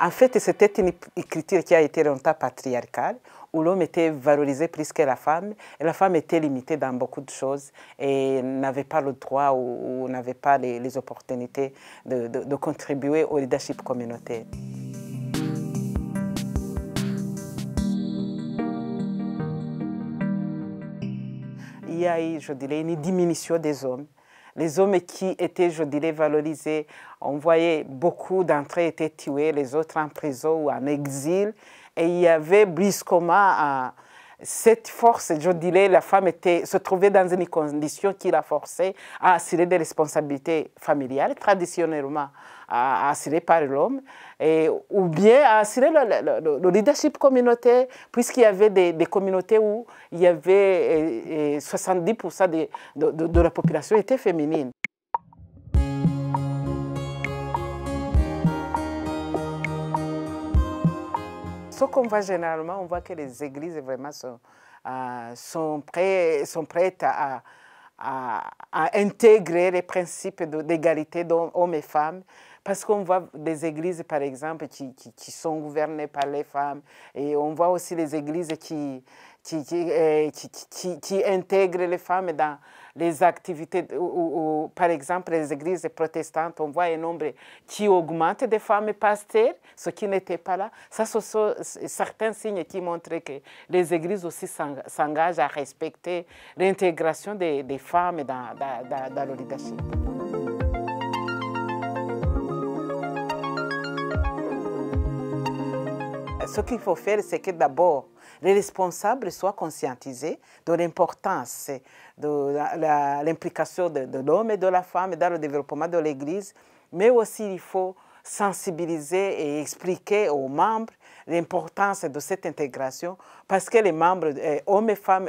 En fait, c'était une écriture qui a été longtemps patriarcale, où l'homme était valorisé plus que la femme, et la femme était limitée dans beaucoup de choses et n'avait pas le droit ou n'avait pas les opportunités de contribuer au leadership communautaire. Il y a eu, je dirais, une diminution des hommes. Les hommes qui étaient, je dirais, valorisés, on voyait beaucoup d'entre eux étaient tués, les autres en prison ou en exil. Et il y avait brusquement cette force, je dirais, la femme se trouvait dans une condition qui la forçait à assurer des responsabilités familiales, traditionnellement assurées par l'homme, ou bien à assurer le leadership communautaire, puisqu'il y avait des communautés où il y avait 70% de la population était féminine. Ce qu'on voit généralement, on voit que les églises vraiment sont prêtes à intégrer les principes d'égalité d'hommes et femmes, parce qu'on voit des églises, par exemple, qui sont gouvernées par les femmes, et on voit aussi les églises qui intègrent les femmes dans les activités, par exemple, les églises protestantes, on voit un nombre qui augmente des femmes pasteurs, ce qui n'était pas là. Ça, ce sont certains signes qui montrent que les églises aussi s'engagent à respecter l'intégration des femmes dans le leadership. Ce qu'il faut faire, c'est que d'abord, les responsables soient conscientisés de l'importance de l'implication de l'homme et de la femme dans le développement de l'Église, mais aussi il faut sensibiliser et expliquer aux membres l'importance de cette intégration, parce que les membres, hommes et femmes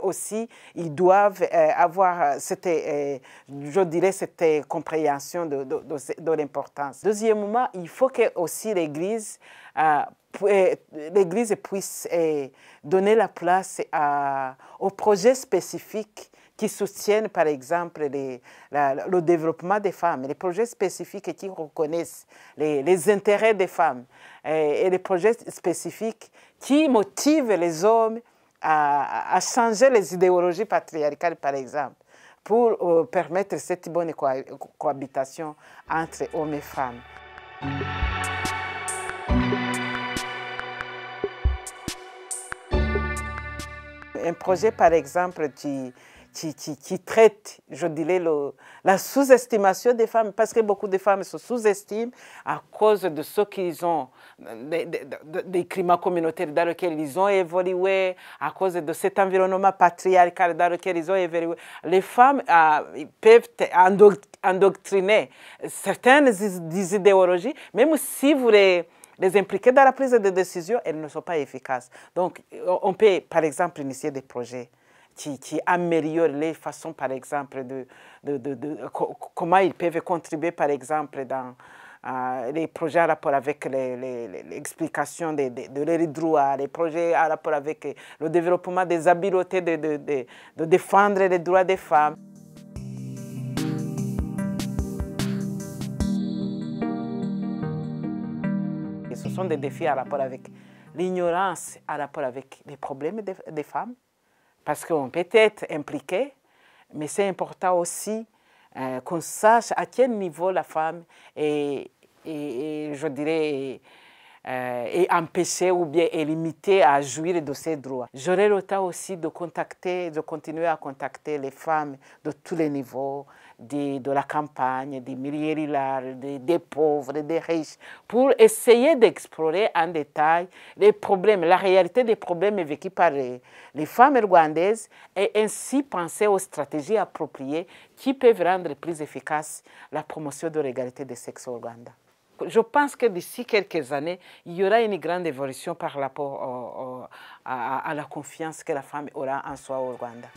aussi, ils doivent avoir cette, je dirais, cette compréhension de l'importance. Deuxièmement, il faut que aussi l'Église puisse donner la place aux projets spécifiques qui soutiennent, par exemple, le développement des femmes, les projets spécifiques qui reconnaissent les intérêts des femmes, et les projets spécifiques qui motivent les hommes à changer les idéologies patriarcales, par exemple, pour permettre cette bonne cohabitation entre hommes et femmes. Un projet, par exemple, qui traite, je dirais, la sous-estimation des femmes, parce que beaucoup de femmes se sous-estiment à cause de ce qu'ils ont, des climats communautaires dans lesquels ils ont évolué, à cause de cet environnement patriarcal dans lequel ils ont évolué. Les femmes peuvent endoctriner certaines idéologies, même si vous les impliquez dans la prise de décision, elles ne sont pas efficaces. Donc, on peut, par exemple, initier des projets qui améliorent les façons, par exemple, comment ils peuvent contribuer, par exemple, dans les projets en rapport avec l'explication de leurs droits, les projets en rapport avec le développement des habiletés de défendre les droits des femmes. Ce sont des défis en rapport avec l'ignorance, en rapport avec les problèmes des femmes, parce qu'on peut être impliqué, mais c'est important aussi qu'on sache à quel niveau la femme est je dirais, est empêchée ou bien est limitée à jouir de ses droits. J'aurai le temps aussi de continuer à contacter les femmes de tous les niveaux, de la campagne, des milieux ruraux, des pauvres, des riches, pour essayer d'explorer en détail les problèmes, la réalité des problèmes vécus par les femmes rwandaises, et ainsi penser aux stratégies appropriées qui peuvent rendre plus efficace la promotion de l'égalité des sexes au Rwanda. Je pense que d'ici quelques années, il y aura une grande évolution par rapport à la confiance que la femme aura en soi au Rwanda.